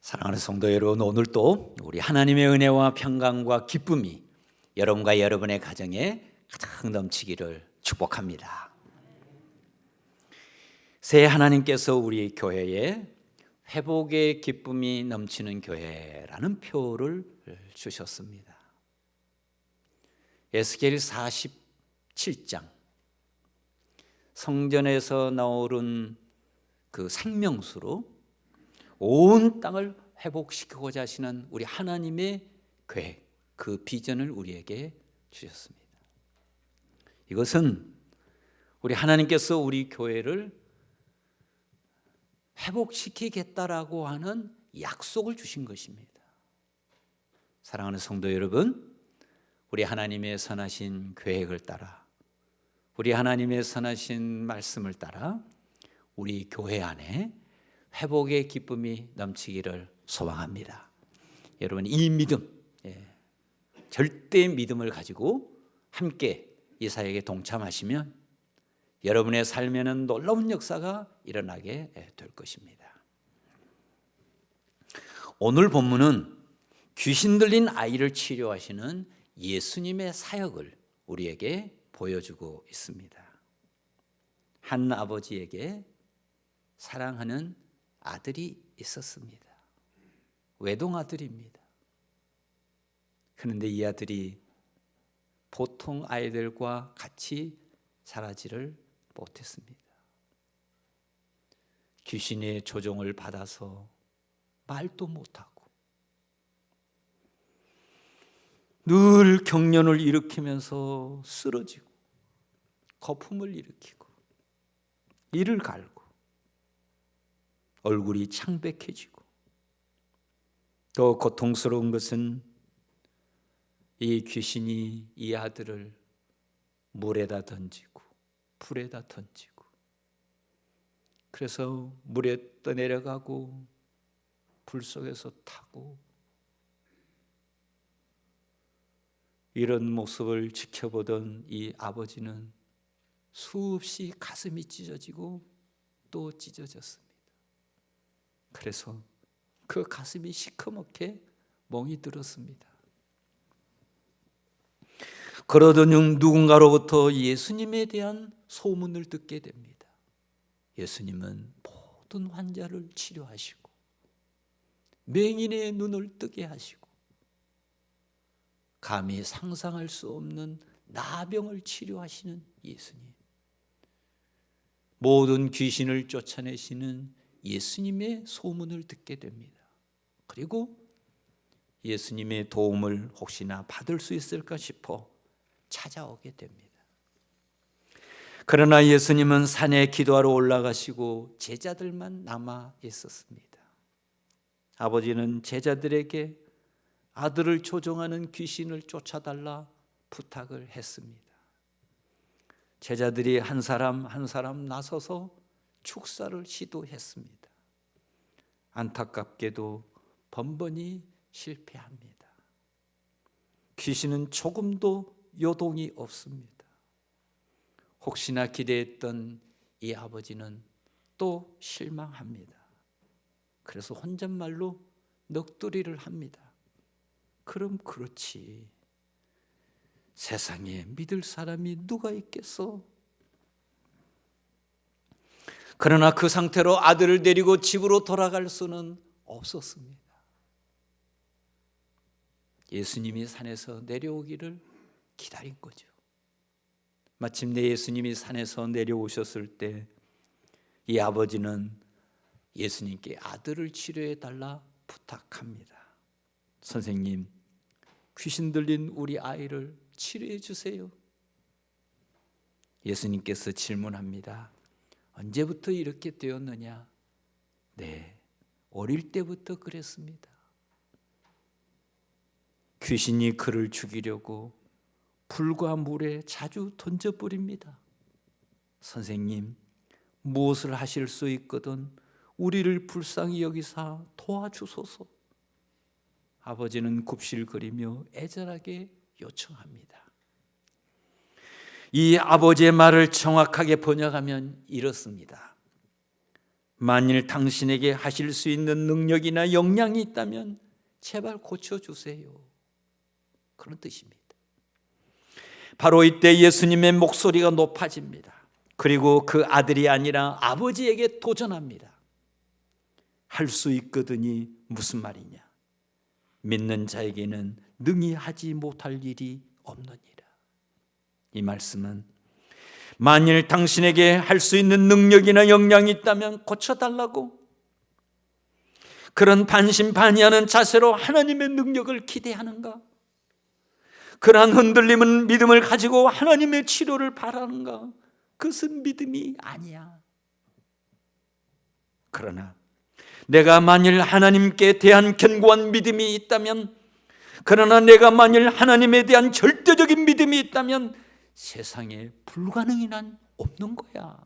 사랑하는 성도 여러분, 오늘도 우리 하나님의 은혜와 평강과 기쁨이 여러분과 여러분의 가정에 가득 넘치기를 축복합니다. 새해 하나님께서 우리 교회에 회복의 기쁨이 넘치는 교회라는 표를 주셨습니다. 에스겔 47장, 성전에서 나오는 그 생명수로 온 땅을 회복시키고자 하시는 우리 하나님의 계획, 그 비전을 우리에게 주셨습니다. 이것은 우리 하나님께서 우리 교회를 회복시키겠다라고 하는 약속을 주신 것입니다. 사랑하는 성도 여러분, 우리 하나님의 선하신 계획을 따라, 우리 하나님의 선하신 말씀을 따라 우리 교회 안에 회복의 기쁨이 넘치기를 소망합니다. 여러분, 이 믿음, 절대 믿음을 가지고 함께 이 사역에 동참하시면 여러분의 삶에는 놀라운 역사가 일어나게 될 것입니다. 오늘 본문은 귀신 들린 아이를 치료하시는 예수님의 사역을 우리에게 보여주고 있습니다. 한 아버지에게 사랑하는 아들이 있었습니다. 외동아들입니다. 그런데 이 아들이 보통 아이들과 같이 자라지를 못했습니다. 귀신의 조종을 받아서 말도 못하고 늘 경련을 일으키면서 쓰러지고 거품을 일으키고 이를 갈고 얼굴이 창백해지고, 또 고통스러운 것은 이 귀신이 이 아들을 물에다 던지고 불에다 던지고, 그래서 물에 떠내려가고 불 속에서 타고, 이런 모습을 지켜보던 이 아버지는 수없이 가슴이 찢어지고 또 찢어졌습니다. 그래서 그 가슴이 시커멓게 멍이 들었습니다. 그러던 중 누군가로부터 예수님에 대한 소문을 듣게 됩니다. 예수님은 모든 환자를 치료하시고 맹인의 눈을 뜨게 하시고 감히 상상할 수 없는 나병을 치료하시는 예수님, 모든 귀신을 쫓아내시는 예수님의 소문을 듣게 됩니다. 그리고 예수님의 도움을 혹시나 받을 수 있을까 싶어 찾아오게 됩니다. 그러나 예수님은 산에 기도하러 올라가시고 제자들만 남아 있었습니다. 아버지는 제자들에게 아들을 조종하는 귀신을 쫓아달라 부탁을 했습니다. 제자들이 한 사람 한 사람 나서서 축사를 시도했습니다. 안타깝게도 번번이 실패합니다. 귀신은 조금도 요동이 없습니다. 혹시나 기대했던 이 아버지는 또 실망합니다. 그래서 혼잣말로 넋두리를 합니다. 그럼 그렇지, 세상에 믿을 사람이 누가 있겠어? 그러나 그 상태로 아들을 데리고 집으로 돌아갈 수는 없었습니다. 예수님이 산에서 내려오기를 기다린 거죠. 마침내 예수님이 산에서 내려오셨을 때 이 아버지는 예수님께 아들을 치료해 달라 부탁합니다. 선생님, 귀신 들린 우리 아이를 치료해 주세요. 예수님께서 질문합니다. 언제부터 이렇게 되었느냐? 네, 어릴 때부터 그랬습니다. 귀신이 그를 죽이려고 불과 물에 자주 던져버립니다. 선생님, 무엇을 하실 수 있거든 우리를 불쌍히 여기사 도와주소서. 아버지는 굽실거리며 애절하게 요청합니다. 이 아버지의 말을 정확하게 번역하면 이렇습니다. 만일 당신에게 하실 수 있는 능력이나 역량이 있다면 제발 고쳐주세요. 그런 뜻입니다. 바로 이때 예수님의 목소리가 높아집니다. 그리고 그 아들이 아니라 아버지에게 도전합니다. 할 수 있거든이 무슨 말이냐? 믿는 자에게는 능히 하지 못할 일이 없느니라. 이 말씀은 만일 당신에게 할 수 있는 능력이나 역량이 있다면 고쳐달라고, 그런 반신반의하는 자세로 하나님의 능력을 기대하는가? 그러한 흔들리는 믿음을 가지고 하나님의 치료를 바라는가? 그것은 믿음이 아니야. 그러나 내가 만일 하나님께 대한 견고한 믿음이 있다면, 그러나 내가 만일 하나님에 대한 절대적인 믿음이 있다면 세상에 불가능이 난 없는 거야.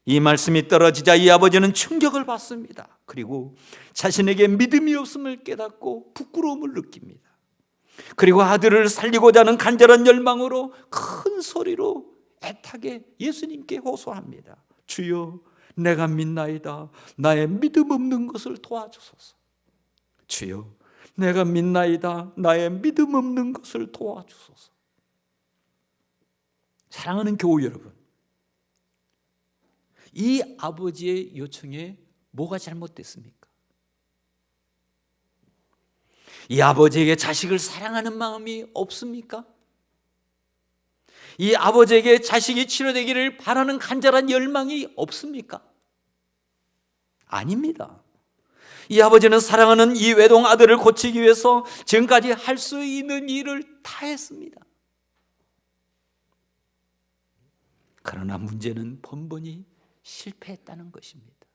이 말씀이 떨어지자 이 아버지는 충격을 받습니다. 그리고 자신에게 믿음이 없음을 깨닫고 부끄러움을 느낍니다. 그리고 아들을 살리고자 하는 간절한 열망으로 큰 소리로 애타게 예수님께 호소합니다. 주여, 내가 믿나이다. 나의 믿음 없는 것을 도와주소서. 주여, 내가 믿나이다. 나의 믿음 없는 것을 도와주소서. 사랑하는 교우 여러분, 이 아버지의 요청에 뭐가 잘못됐습니까? 이 아버지에게 자식을 사랑하는 마음이 없습니까? 이 아버지에게 자식이 치료되기를 바라는 간절한 열망이 없습니까? 아닙니다. 이 아버지는 사랑하는 이 외동 아들을 고치기 위해서 지금까지 할 수 있는 일을 다 했습니다. 그러나 문제는 번번이 실패했다는 것입니다.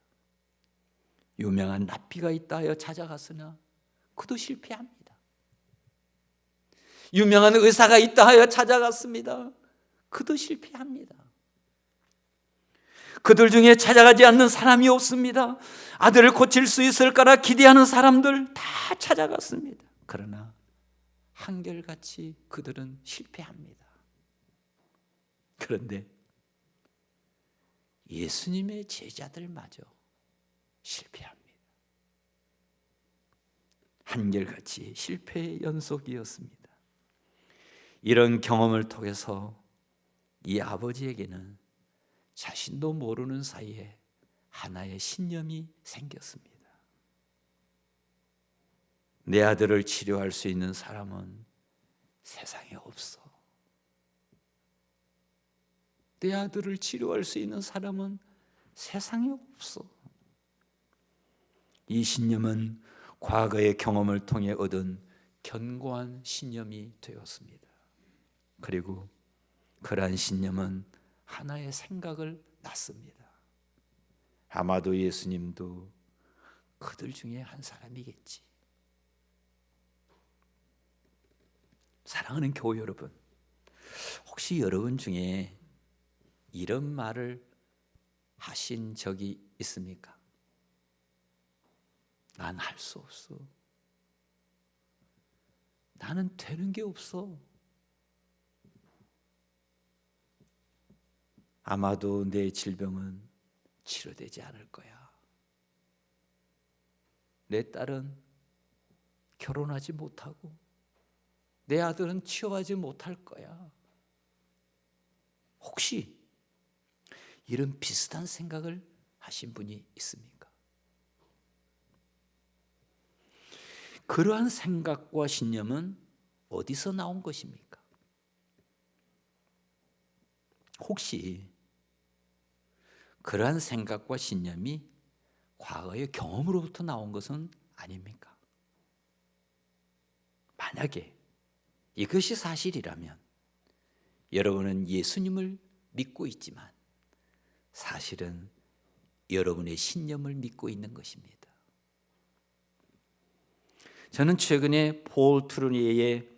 유명한 랍비가 있다 하여 찾아갔으나 그도 실패합니다. 유명한 의사가 있다 하여 찾아갔습니다. 그도 실패합니다. 그들 중에 찾아가지 않는 사람이 없습니다. 아들을 고칠 수 있을 거라 기대하는 사람들 다 찾아갔습니다. 그러나 한결같이 그들은 실패합니다. 그런데 예수님의 제자들마저 실패합니다. 한결같이 실패의 연속이었습니다. 이런 경험을 통해서 이 아버지에게는 자신도 모르는 사이에 하나의 신념이 생겼습니다. 내 아들을 치료할 수 있는 사람은 세상에 없어. 내 아들을 치료할 수 있는 사람은 세상에 없어. 이 신념은 과거의 경험을 통해 얻은 견고한 신념이 되었습니다. 그리고 그러한 신념은 하나의 생각을 낳습니다. 아마도 예수님도 그들 중에 한 사람이겠지. 사랑하는 교우 여러분, 혹시 여러분 중에 이런 말을 하신 적이 있습니까? 난 할 수 없어. 나는 되는 게 없어. 아마도 내 질병은 치료되지 않을 거야. 내 딸은 결혼하지 못하고 내 아들은 취업하지 못할 거야. 혹시 이런 비슷한 생각을 하신 분이 있습니까? 그러한 생각과 신념은 어디서 나온 것입니까? 혹시 그러한 생각과 신념이 과거의 경험으로부터 나온 것은 아닙니까? 만약에 이것이 사실이라면 여러분은 예수님을 믿고 있지만 사실은 여러분의 신념을 믿고 있는 것입니다. 저는 최근에 폴 트루니에의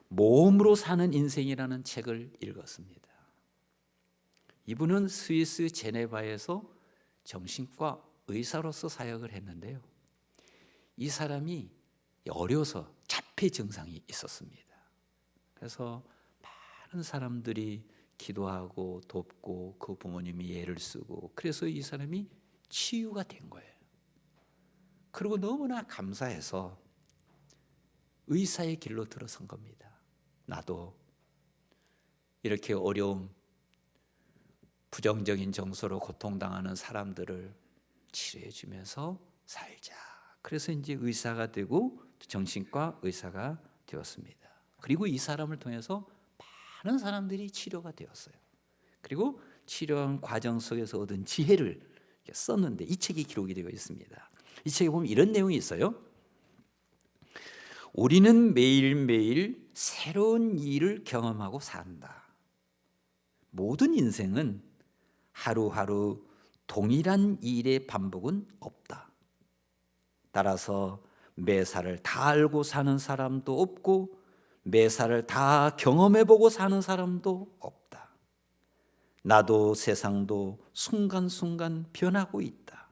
모험으로 사는 인생이라는 책을 읽었습니다. 이분은 스위스 제네바에서 정신과 의사로서 사역을 했는데요. 이 사람이 어려서 자폐 증상이 있었습니다. 그래서 많은 사람들이 기도하고 돕고 그 부모님이 예를 쓰고 그래서 이 사람이 치유가 된 거예요. 그리고 너무나 감사해서 의사의 길로 들어선 겁니다. 나도 이렇게 어려움, 부정적인 정서로 고통당하는 사람들을 치료해 주면서 살자. 그래서 이제 의사가 되고 정신과 의사가 되었습니다. 그리고 이 사람을 통해서 많은 사람들이 치료가 되었어요. 그리고 치료한 과정 속에서 얻은 지혜를 썼는데 이 책이 기록이 되어 있습니다. 이 책에 보면 이런 내용이 있어요. 우리는 매일매일 새로운 일을 경험하고 산다. 모든 인생은 하루하루 동일한 일의 반복은 없다. 따라서 매사를 다 알고 사는 사람도 없고 매사를 다 경험해보고 사는 사람도 없다. 나도 세상도 순간순간 변하고 있다.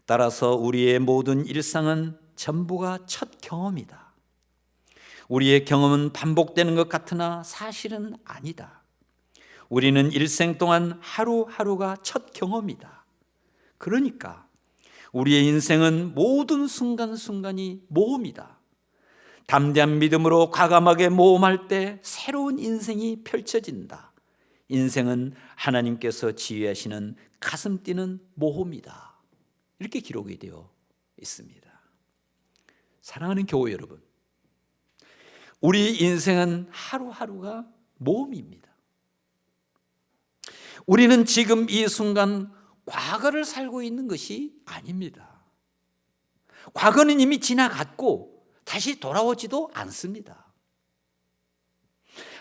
따라서 우리의 모든 일상은 전부가 첫 경험이다. 우리의 경험은 반복되는 것 같으나 사실은 아니다. 우리는 일생 동안 하루하루가 첫 경험이다. 그러니까 우리의 인생은 모든 순간순간이 모험이다. 담대한 믿음으로 과감하게 모험할 때 새로운 인생이 펼쳐진다. 인생은 하나님께서 지휘하시는 가슴 뛰는 모험이다. 이렇게 기록이 되어 있습니다. 사랑하는 교회 여러분, 우리 인생은 하루하루가 모험입니다. 우리는 지금 이 순간 과거를 살고 있는 것이 아닙니다. 과거는 이미 지나갔고 다시 돌아오지도 않습니다.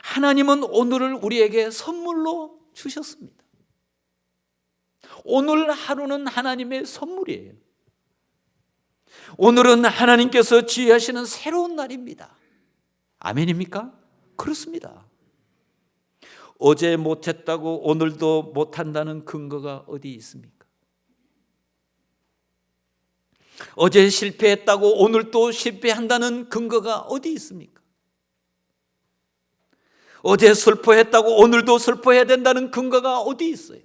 하나님은 오늘을 우리에게 선물로 주셨습니다. 오늘 하루는 하나님의 선물이에요. 오늘은 하나님께서 지휘하시는 새로운 날입니다. 아멘입니까? 그렇습니다. 어제 못했다고 오늘도 못한다는 근거가 어디 있습니까? 어제 실패했다고 오늘도 실패한다는 근거가 어디 있습니까? 어제 슬퍼했다고 오늘도 슬퍼해야 된다는 근거가 어디 있어요?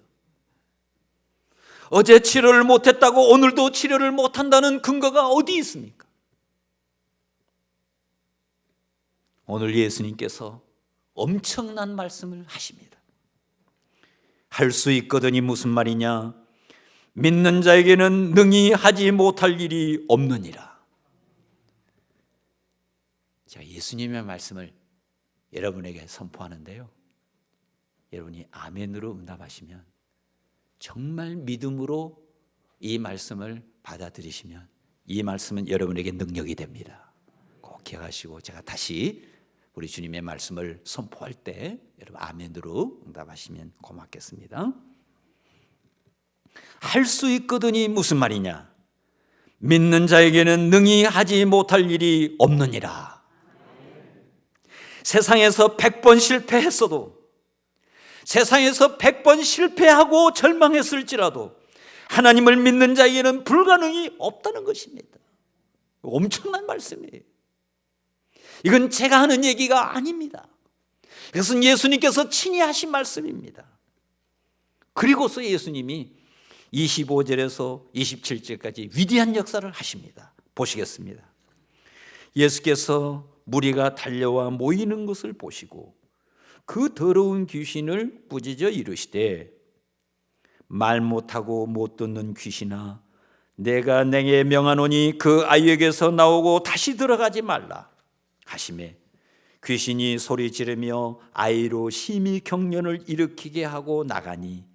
어제 치료를 못했다고 오늘도 치료를 못한다는 근거가 어디 있습니까? 오늘 예수님께서 엄청난 말씀을 하십니다. 할 수 있거든이 무슨 말이냐? 믿는 자에게는 능히 하지 못할 일이 없느니라. 제가 예수님의 말씀을 여러분에게 선포하는데요, 여러분이 아멘으로 응답하시면, 정말 믿음으로 이 말씀을 받아들이시면 이 말씀은 여러분에게 능력이 됩니다. 꼭 기억하시고 제가 다시 우리 주님의 말씀을 선포할 때 여러분 아멘으로 응답하시면 고맙겠습니다. 할 수 있거든이 무슨 말이냐? 믿는 자에게는 능히 하지 못할 일이 없느니라. 세상에서 100번 실패했어도, 세상에서 100번 실패하고 절망했을지라도 하나님을 믿는 자에게는 불가능이 없다는 것입니다. 엄청난 말씀이에요. 이건 제가 하는 얘기가 아닙니다. 이것은 예수님께서 친히 하신 말씀입니다. 그리고서 예수님이 25절에서 27절까지 위대한 역사를 하십니다. 보시겠습니다. 예수께서 무리가 달려와 모이는 것을 보시고 그 더러운 귀신을 꾸짖어 이르시되, 말 못하고 못 듣는 귀신아, 내가 내게 명하노니 그 아이에게서 나오고 다시 들어가지 말라 하시매, 귀신이 소리 지르며 아이로 심히 경련을 일으키게 하고 나가니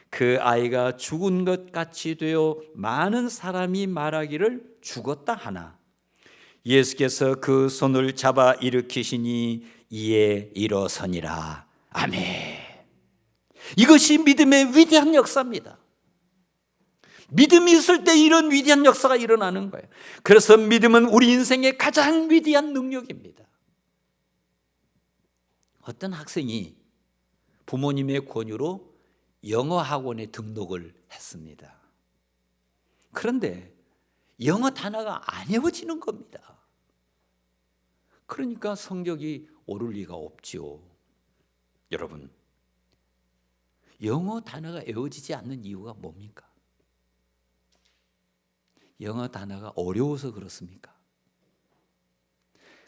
그 아이가 죽은 것 같이 되어 많은 사람이 말하기를 죽었다 하나, 예수께서 그 손을 잡아 일으키시니 이에 일어서니라. 아멘. 이것이 믿음의 위대한 역사입니다. 믿음이 있을 때 이런 위대한 역사가 일어나는 거예요. 그래서 믿음은 우리 인생의 가장 위대한 능력입니다. 어떤 학생이 부모님의 권유로 영어 학원에 등록을 했습니다. 그런데 영어 단어가 안 외워지는 겁니다. 그러니까 성적이 오를 리가 없지요. 여러분, 영어 단어가 외워지지 않는 이유가 뭡니까? 영어 단어가 어려워서 그렇습니까?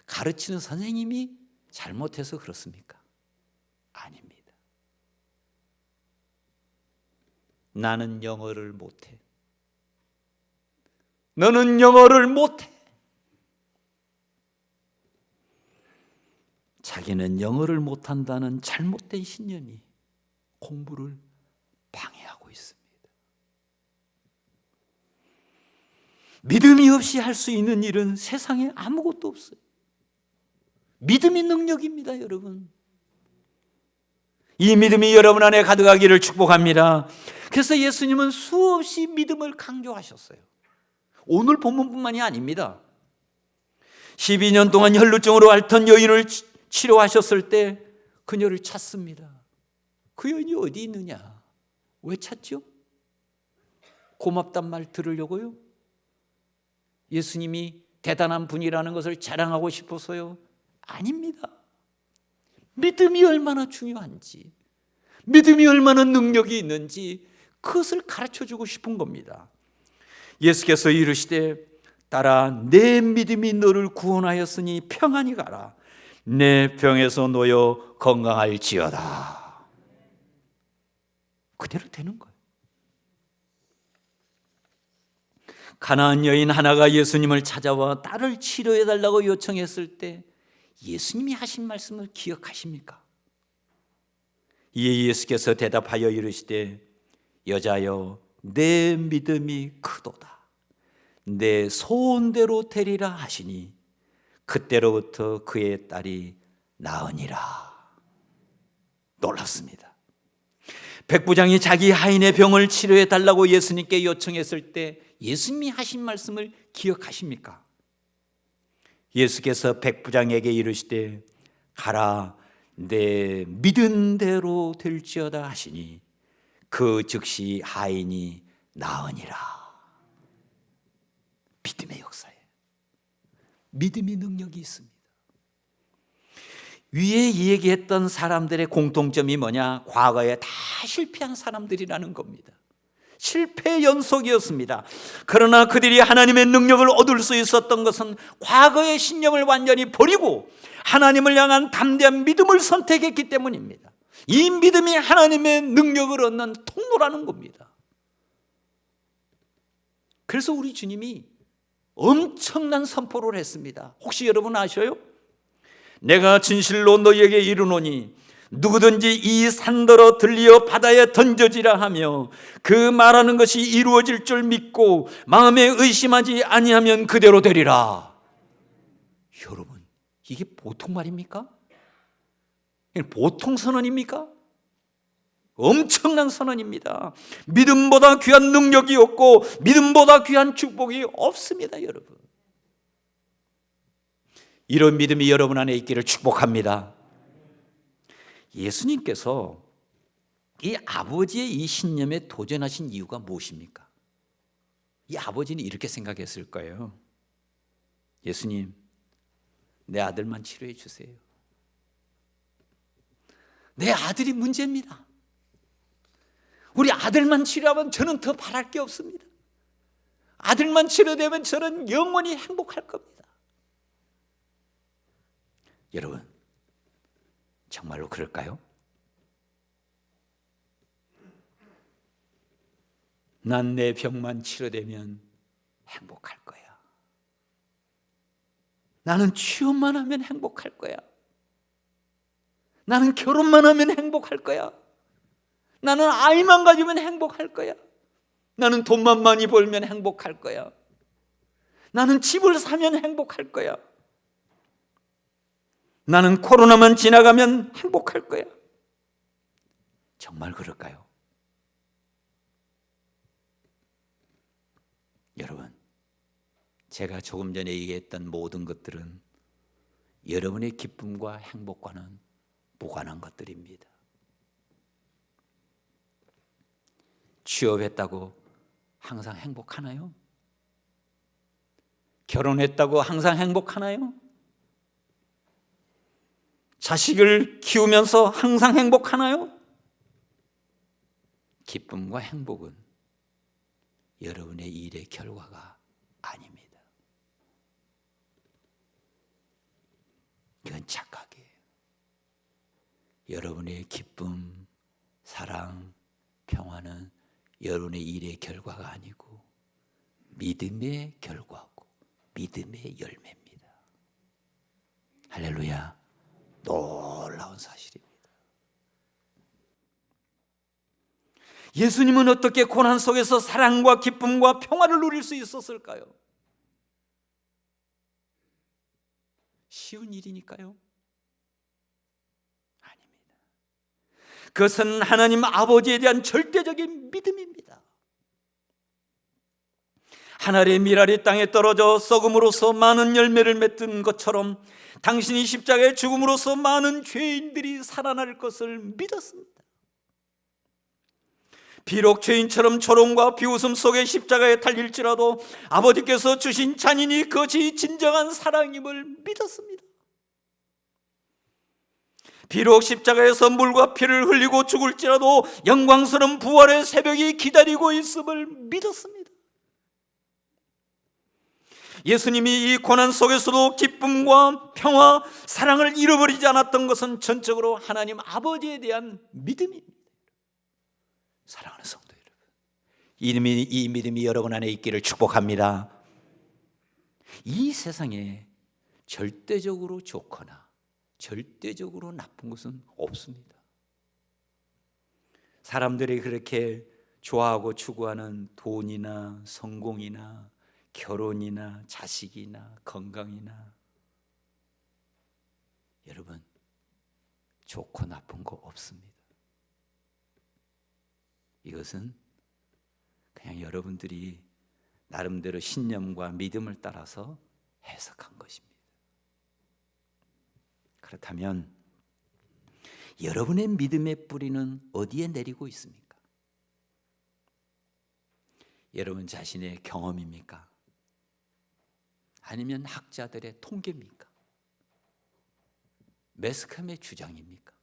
가르치는 선생님이 잘못해서 그렇습니까? 아닙니다. 나는 영어를 못해. 너는 영어를 못해. 자기는 영어를 못한다는 잘못된 신념이 공부를 방해하고 있습니다. 믿음이 없이 할 수 있는 일은 세상에 아무것도 없어요. 믿음이 능력입니다, 여러분. 이 믿음이 여러분 안에 가득하기를 축복합니다. 그래서 예수님은 수없이 믿음을 강조하셨어요. 오늘 본문뿐만이 아닙니다. 12년 동안 혈루증으로 앓던 여인을 치료하셨을 때 그녀를 찾습니다. 그 여인이 어디 있느냐? 왜 찾죠? 고맙단 말 들으려고요? 예수님이 대단한 분이라는 것을 자랑하고 싶어서요? 아닙니다. 믿음이 얼마나 중요한지, 믿음이 얼마나 능력이 있는지 그것을 가르쳐주고 싶은 겁니다. 예수께서 이르시되 따라 내 믿음이 너를 구원하였으니 평안히 가라. 내 병에서 놓여 건강할지어다. 그대로 되는 거예요. 가나안 여인 하나가 예수님을 찾아와 딸을 치료해달라고 요청했을 때 예수님이 하신 말씀을 기억하십니까? 이에 예수께서 대답하여 이르시되 여자여 내 믿음이 크도다. 내 소원대로 되리라 하시니 그때로부터 그의 딸이 나으니라. 놀랍습니다. 백부장이 자기 하인의 병을 치료해 달라고 예수님께 요청했을 때 예수님이 하신 말씀을 기억하십니까? 예수께서 백부장에게 이르시되 가라 내 믿은 대로 될지어다 하시니 그 즉시 하인이 나으니라. 믿음의 역사예요. 믿음이 능력이 있습니다. 위에 얘기했던 사람들의 공통점이 뭐냐? 과거에 다 실패한 사람들이라는 겁니다. 실패의 연속이었습니다. 그러나 그들이 하나님의 능력을 얻을 수 있었던 것은 과거의 신념을 완전히 버리고 하나님을 향한 담대한 믿음을 선택했기 때문입니다. 이 믿음이 하나님의 능력을 얻는 통로라는 겁니다. 그래서 우리 주님이 엄청난 선포를 했습니다. 혹시 여러분 아셔요? 내가 진실로 너희에게 이르노니 누구든지 이 산더러 들리어 바다에 던져지라 하며 그 말하는 것이 이루어질 줄 믿고 마음에 의심하지 아니하면 그대로 되리라. 여러분, 이게 보통 말입니까? 보통 선언입니까? 엄청난 선언입니다. 믿음보다 귀한 능력이 없고 믿음보다 귀한 축복이 없습니다, 여러분. 이런 믿음이 여러분 안에 있기를 축복합니다. 예수님께서 이 아버지의 이 신념에 도전하신 이유가 무엇입니까? 이 아버지는 이렇게 생각했을 거예요. 예수님, 내 아들만 치료해 주세요. 내 아들이 문제입니다. 우리 아들만 치료하면 저는 더 바랄 게 없습니다. 아들만 치료되면 저는 영원히 행복할 겁니다. 여러분, 정말로 그럴까요? 난 내 병만 치료되면 행복할 거야. 나는 취업만 하면 행복할 거야. 나는 결혼만 하면 행복할 거야. 나는 아이만 가지면 행복할 거야. 나는 돈만 많이 벌면 행복할 거야. 나는 집을 사면 행복할 거야. 나는 코로나만 지나가면 행복할 거야. 정말 그럴까요? 여러분, 제가 조금 전에 얘기했던 모든 것들은 여러분의 기쁨과 행복과는 무관한 것들입니다. 취업했다고 항상 행복하나요? 결혼했다고 항상 행복하나요? 자식을 키우면서 항상 행복하나요? 기쁨과 행복은 여러분의 일의 결과가 아닙니다. 이건 착각이에요. 여러분의 기쁨, 사랑, 평화는 여러분의 일의 결과가 아니고 믿음의 결과고 믿음의 열매입니다. 할렐루야. 놀라운 사실입니다. 예수님은 어떻게 고난 속에서 사랑과 기쁨과 평화를 누릴 수 있었을까요? 쉬운 일이니까요? 아닙니다. 그것은 하나님 아버지에 대한 절대적인 믿음입니다. 하늘의 밀알이 땅에 떨어져 썩음으로써 많은 열매를 맺은 것처럼 당신이 십자가에 죽음으로써 많은 죄인들이 살아날 것을 믿었습니다. 비록 죄인처럼 조롱과 비웃음 속에 십자가에 달릴지라도 아버지께서 주신 잔인이 그것이 진정한 사랑임을 믿었습니다. 비록 십자가에서 물과 피를 흘리고 죽을지라도 영광스러운 부활의 새벽이 기다리고 있음을 믿었습니다. 예수님이 이 고난 속에서도 기쁨과 평화, 사랑을 잃어버리지 않았던 것은 전적으로 하나님 아버지에 대한 믿음입니다. 사랑하는 성도 여러분, 이 믿음이 여러분 안에 있기를 축복합니다. 이 세상에 절대적으로 좋거나 절대적으로 나쁜 것은 없습니다. 사람들이 그렇게 좋아하고 추구하는 돈이나 성공이나 결혼이나 자식이나 건강이나, 여러분, 좋고 나쁜 거 없습니다. 이것은 그냥 여러분들이 나름대로 신념과 믿음을 따라서 해석한 것입니다. 그렇다면 여러분의 믿음의 뿌리는 어디에 내리고 있습니까? 여러분 자신의 경험입니까? 아니면 학자들의 통계입니까? 매스컴의 주장입니까?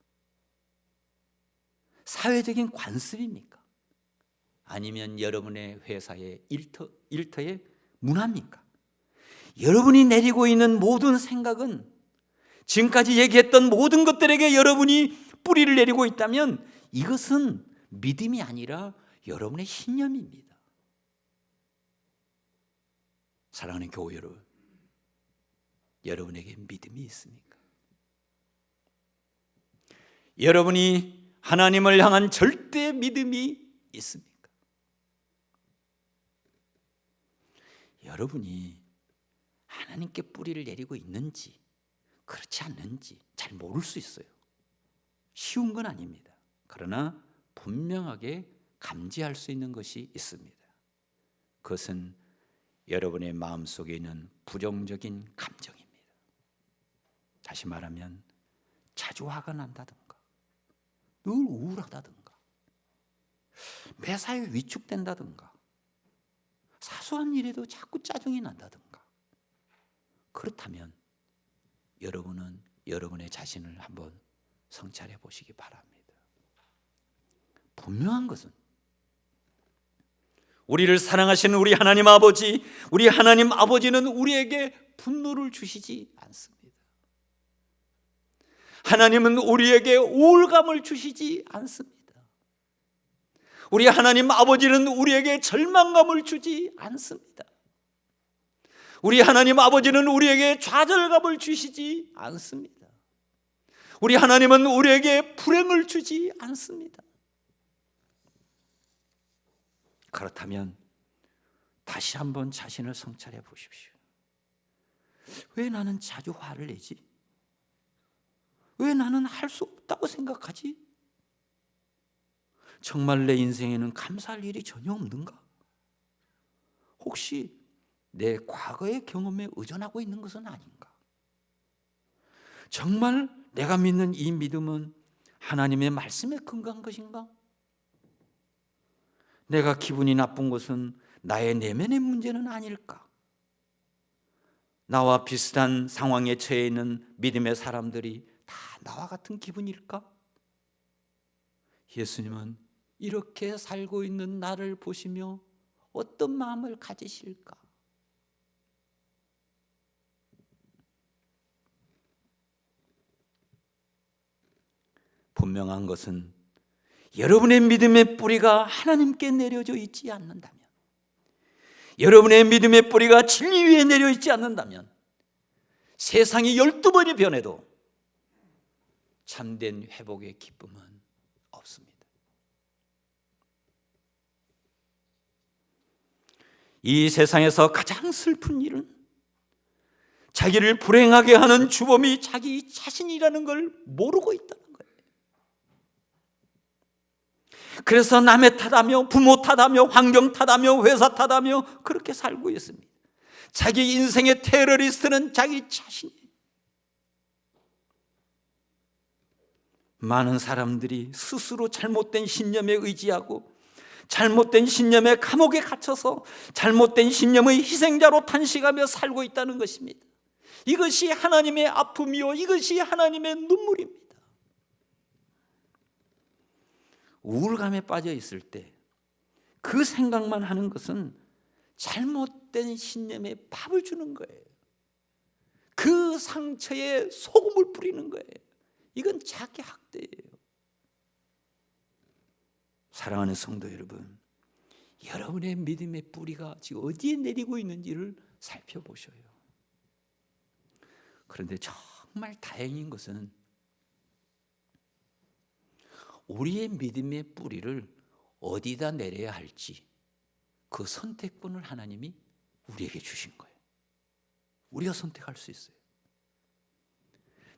사회적인 관습입니까? 아니면 여러분의 회사의 일터의 문화입니까? 여러분이 내리고 있는 모든 생각은, 지금까지 얘기했던 모든 것들에게 여러분이 뿌리를 내리고 있다면 이것은 믿음이 아니라 여러분의 신념입니다. 사랑하는 교회 여러분, 여러분에게 믿음이 있습니까? 여러분이 하나님을 향한 절대 믿음이 있습니까? 여러분이 하나님께 뿌리를 내리고 있는지 그렇지 않는지 잘 모를 수 있어요. 쉬운 건 아닙니다. 그러나 분명하게 감지할 수 있는 것이 있습니다. 그것은 여러분의 마음속에 있는 부정적인 감정입니다. 다시 말하면 자주 화가 난다든가, 늘 우울하다든가, 매사에 위축된다든가, 사소한 일에도 자꾸 짜증이 난다든가. 그렇다면 여러분은 여러분의 자신을 한번 성찰해 보시기 바랍니다. 분명한 것은 우리를 사랑하시는 우리 하나님 아버지는 우리에게 분노를 주시지 않습니다. 하나님은 우리에게 우울감을 주시지 않습니다. 우리 하나님 아버지는 우리에게 절망감을 주지 않습니다. 우리 하나님 아버지는 우리에게 좌절감을 주시지 않습니다. 우리 하나님은 우리에게 불행을 주지 않습니다. 그렇다면 다시 한번 자신을 성찰해 보십시오. 왜 나는 자주 화를 내지? 왜 나는 할 수 없다고 생각하지? 정말 내 인생에는 감사할 일이 전혀 없는가? 혹시 내 과거의 경험에 의존하고 있는 것은 아닌가? 정말 내가 믿는 이 믿음은 하나님의 말씀에 근거한 것인가? 내가 기분이 나쁜 것은 나의 내면의 문제는 아닐까? 나와 비슷한 상황에 처해 있는 믿음의 사람들이 다 나와 같은 기분일까? 예수님은 이렇게 살고 있는 나를 보시며 어떤 마음을 가지실까? 분명한 것은 여러분의 믿음의 뿌리가 하나님께 내려져 있지 않는다면, 여러분의 믿음의 뿌리가 진리 위에 내려 있지 않는다면 세상이 12번이 변해도 참된 회복의 기쁨은 없습니다. 이 세상에서 가장 슬픈 일은 자기를 불행하게 하는 주범이 자기 자신이라는 걸 모르고 있다는 거예요. 그래서 남의 탓하며 부모 탓하며 환경 탓하며 회사 탓하며 그렇게 살고 있습니다. 자기 인생의 테러리스트는 자기 자신이에요. 많은 사람들이 스스로 잘못된 신념에 의지하고 잘못된 신념의 감옥에 갇혀서 잘못된 신념의 희생자로 탄식하며 살고 있다는 것입니다. 이것이 하나님의 아픔이요, 이것이 하나님의 눈물입니다. 우울감에 빠져 있을 때 그 생각만 하는 것은 잘못된 신념에 밥을 주는 거예요. 그 상처에 소금을 뿌리는 거예요. 이건 자기 학대예요. 사랑하는 성도 여러분, 여러분의 믿음의 뿌리가 지금 어디에 내리고 있는지를 살펴보셔요. 그런데 정말 다행인 것은 우리의 믿음의 뿌리를 어디다 내려야 할지 그 선택권을 하나님이 우리에게 주신 거예요. 우리가 선택할 수 있어요.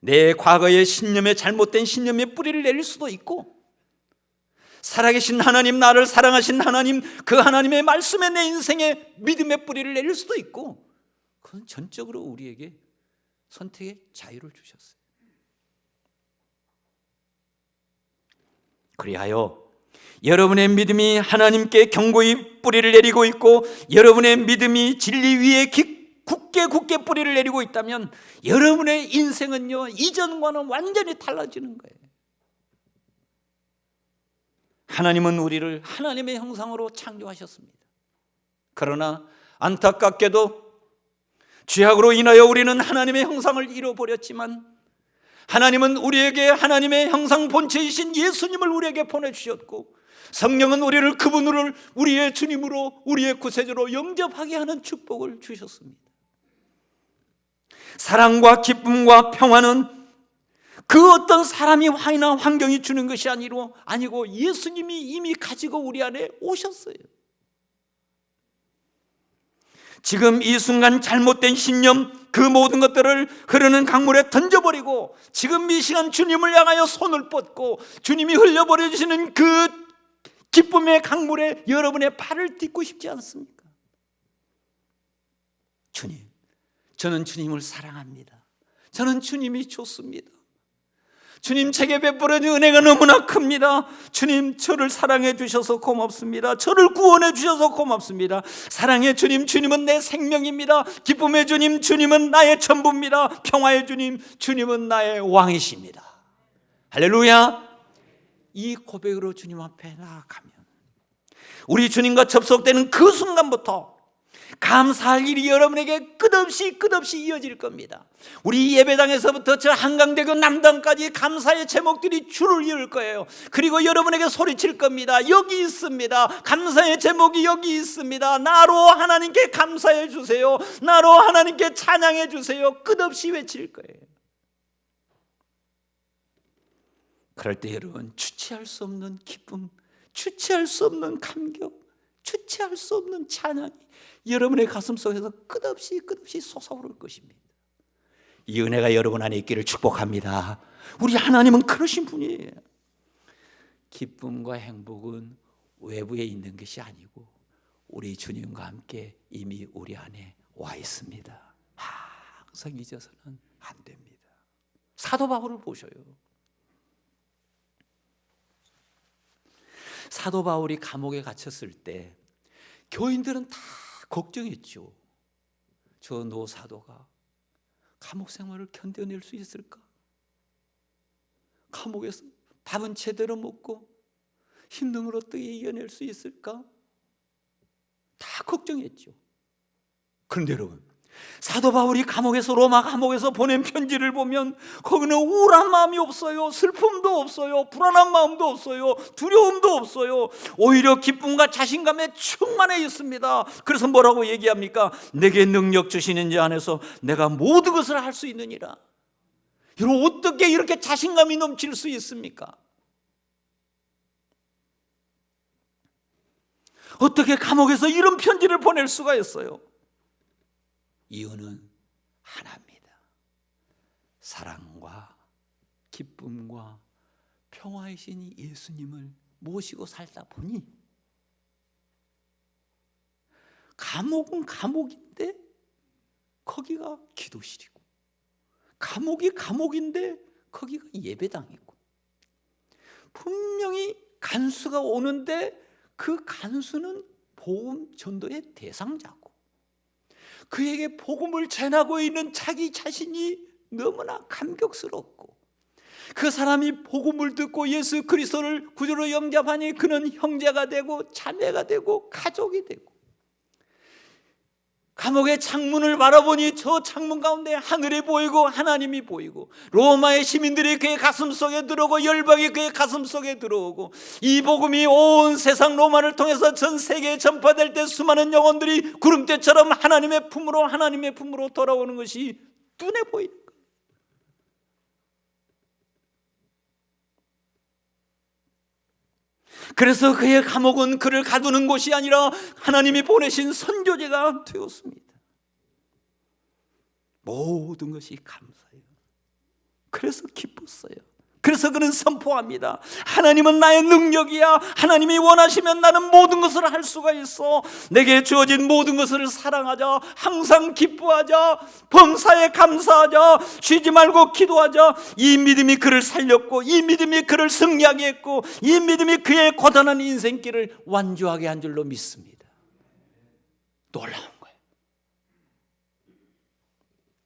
내 과거의 신념에 잘못된 신념의 뿌리를 내릴 수도 있고, 살아계신 하나님, 나를 사랑하신 하나님, 그 하나님의 말씀에 내 인생에 믿음의 뿌리를 내릴 수도 있고, 그건 전적으로 우리에게 선택의 자유를 주셨어요. 그리하여 여러분의 믿음이 하나님께 경고의 뿌리를 내리고 있고 여러분의 믿음이 진리 위에 굳게 뿌리를 내리고 있다면 여러분의 인생은요, 이전과는 완전히 달라지는 거예요. 하나님은 우리를 하나님의 형상으로 창조하셨습니다. 그러나 안타깝게도 죄악으로 인하여 우리는 하나님의 형상을 잃어버렸지만 하나님은 우리에게 하나님의 형상 본체이신 예수님을 우리에게 보내주셨고 성령은 우리를 그분을 우리의 주님으로, 우리의 구세주로 영접하게 하는 축복을 주셨습니다. 사랑과 기쁨과 평화는 그 어떤 사람이 화이나 환경이 주는 것이 아니고 예수님이 이미 가지고 우리 안에 오셨어요. 지금 이 순간 잘못된 신념, 그 모든 것들을 흐르는 강물에 던져버리고 지금 이 시간 주님을 향하여 손을 뻗고 주님이 흘려버려 주시는 그 기쁨의 강물에 여러분의 발을 딛고 싶지 않습니까? 주님, 저는 주님을 사랑합니다. 저는 주님이 좋습니다. 주님, 제게 베풀어 준 은혜가 너무나 큽니다. 주님, 저를 사랑해 주셔서 고맙습니다. 저를 구원해 주셔서 고맙습니다. 사랑의 주님, 주님은 내 생명입니다. 기쁨의 주님, 주님은 나의 전부입니다. 평화의 주님, 주님은 나의 왕이십니다. 할렐루야. 이 고백으로 주님 앞에 나아가면 우리 주님과 접속되는 그 순간부터 감사할 일이 여러분에게 끝없이 이어질 겁니다. 우리 예배당에서부터 저 한강대교 남당까지 감사의 제목들이 줄을 이을 거예요. 그리고 여러분에게 소리칠 겁니다. 여기 있습니다. 감사의 제목이 여기 있습니다. 나로 하나님께 감사해 주세요. 나로 하나님께 찬양해 주세요. 끝없이 외칠 거예요. 그럴 때 여러분, 주체할 수 없는 기쁨, 주체할 수 없는 감격, 주체할 수 없는 찬양이 여러분의 가슴 속에서 끝없이 솟아오를 것입니다. 이 은혜가 여러분 안에 있기를 축복합니다. 우리 하나님은 그러신 분이에요. 기쁨과 행복은 외부에 있는 것이 아니고 우리 주님과 함께 이미 우리 안에 와 있습니다. 항상 잊어서는 안 됩니다. 사도 바울을 보셔요. 사도 바울이 감옥에 갇혔을 때 교인들은 다 걱정했죠. 저 노사도가 감옥 생활을 견뎌낼 수 있을까? 감옥에서 밥은 제대로 먹고 힘든 걸 어떻게 이겨낼 수 있을까? 다 걱정했죠. 그런데 여러분, 사도 바울이 로마 감옥에서 보낸 편지를 보면 거기는 우울한 마음이 없어요. 슬픔도 없어요. 불안한 마음도 없어요. 두려움도 없어요. 오히려 기쁨과 자신감에 충만해 있습니다. 그래서 뭐라고 얘기합니까? 내게 능력 주시는 자 안에서 내가 모든 것을 할 수 있느니라. 여러분, 어떻게 이렇게 자신감이 넘칠 수 있습니까? 어떻게 감옥에서 이런 편지를 보낼 수가 있어요? 이유는 하나입니다. 사랑과 기쁨과 평화이신 예수님을 모시고 살다 보니, 감옥은 감옥인데 거기가 기도실이고, 감옥이 감옥인데 거기가 예배당이고, 분명히 간수가 오는데 그 간수는 복음 전도의 대상자고, 그에게 복음을 전하고 있는 자기 자신이 너무나 감격스럽고, 그 사람이 복음을 듣고 예수 그리스도를 구주로 영접하니 그는 형제가 되고 자매가 되고 가족이 되고, 감옥의 창문을 바라보니 저 창문 가운데 하늘이 보이고 하나님이 보이고, 로마의 시민들이 그의 가슴속에 들어오고 열방이 그의 가슴속에 들어오고, 이 복음이 온 세상 로마를 통해서 전 세계에 전파될 때 수많은 영혼들이 구름대처럼 하나님의 품으로 돌아오는 것이 눈에 보이는 거예요. 그래서 그의 감옥은 그를 가두는 곳이 아니라 하나님이 보내신 선교제가 되었습니다. 모든 것이 감사해요. 그래서 기뻤어요. 그래서 그는 선포합니다. 하나님은 나의 능력이야. 하나님이 원하시면 나는 모든 것을 할 수가 있어. 내게 주어진 모든 것을 사랑하자. 항상 기뻐하자. 범사에 감사하자. 쉬지 말고 기도하자. 이 믿음이 그를 살렸고, 이 믿음이 그를 승리하게 했고, 이 믿음이 그의 고단한 인생길을 완주하게 한 줄로 믿습니다. 놀라운 거예요.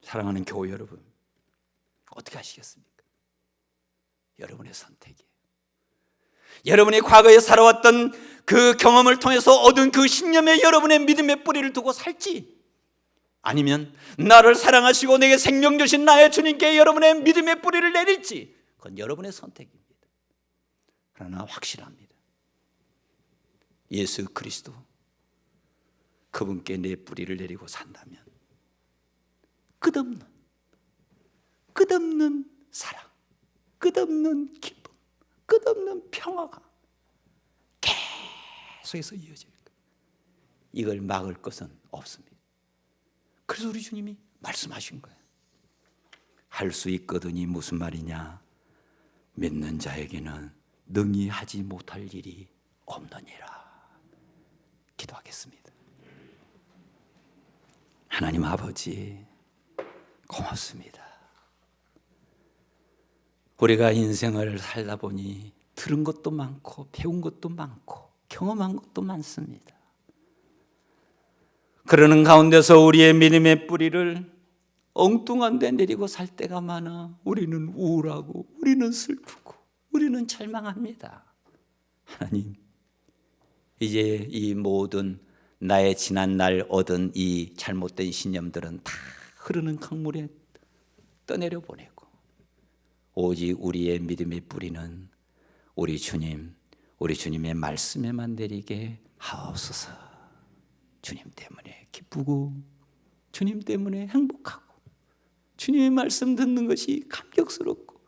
사랑하는 교회 여러분, 어떻게 하시겠습니까? 여러분의 선택이에요. 여러분이 과거에 살아왔던 그 경험을 통해서 얻은 그 신념에 여러분의 믿음의 뿌리를 두고 살지, 아니면 나를 사랑하시고 내게 생명 주신 나의 주님께 여러분의 믿음의 뿌리를 내릴지, 그건 여러분의 선택입니다. 그러나 확실합니다. 예수 그리스도, 그분께 내 뿌리를 내리고 산다면 끝없는 사랑, 끝없는 기쁨, 끝없는 평화가 계속해서 이어질 거예요. 이걸 막을 것은 없습니다. 그래서 우리 주님이 말씀하신 거예요. 할 수 있거든이 무슨 말이냐? 믿는 자에게는 능히 하지 못할 일이 없느니라. 기도하겠습니다. 하나님 아버지, 고맙습니다. 우리가 인생을 살다 보니 들은 것도 많고 배운 것도 많고 경험한 것도 많습니다. 그러는 가운데서 우리의 믿음의 뿌리를 엉뚱한 데 내리고 살 때가 많아 우리는 우울하고, 우리는 슬프고, 우리는 절망합니다. 하나님, 이제 이 모든 나의 지난날 얻은 이 잘못된 신념들은 다 흐르는 강물에 떠내려 보내고, 오직 우리의 믿음의 뿌리는 우리 주님, 우리 주님의 말씀에만 내리게 하옵소서. 주님 때문에 기쁘고, 주님 때문에 행복하고, 주님의 말씀 듣는 것이 감격스럽고,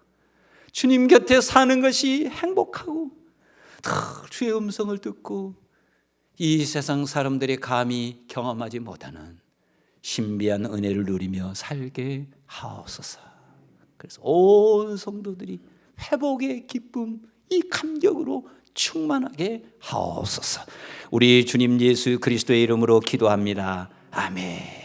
주님 곁에 사는 것이 행복하고, 주의 음성을 듣고 이 세상 사람들이 감히 경험하지 못하는 신비한 은혜를 누리며 살게 하옵소서. 그래서 온 성도들이 회복의 기쁨, 이 감격으로 충만하게 하옵소서. 우리 주님 예수 그리스도의 이름으로 기도합니다. 아멘.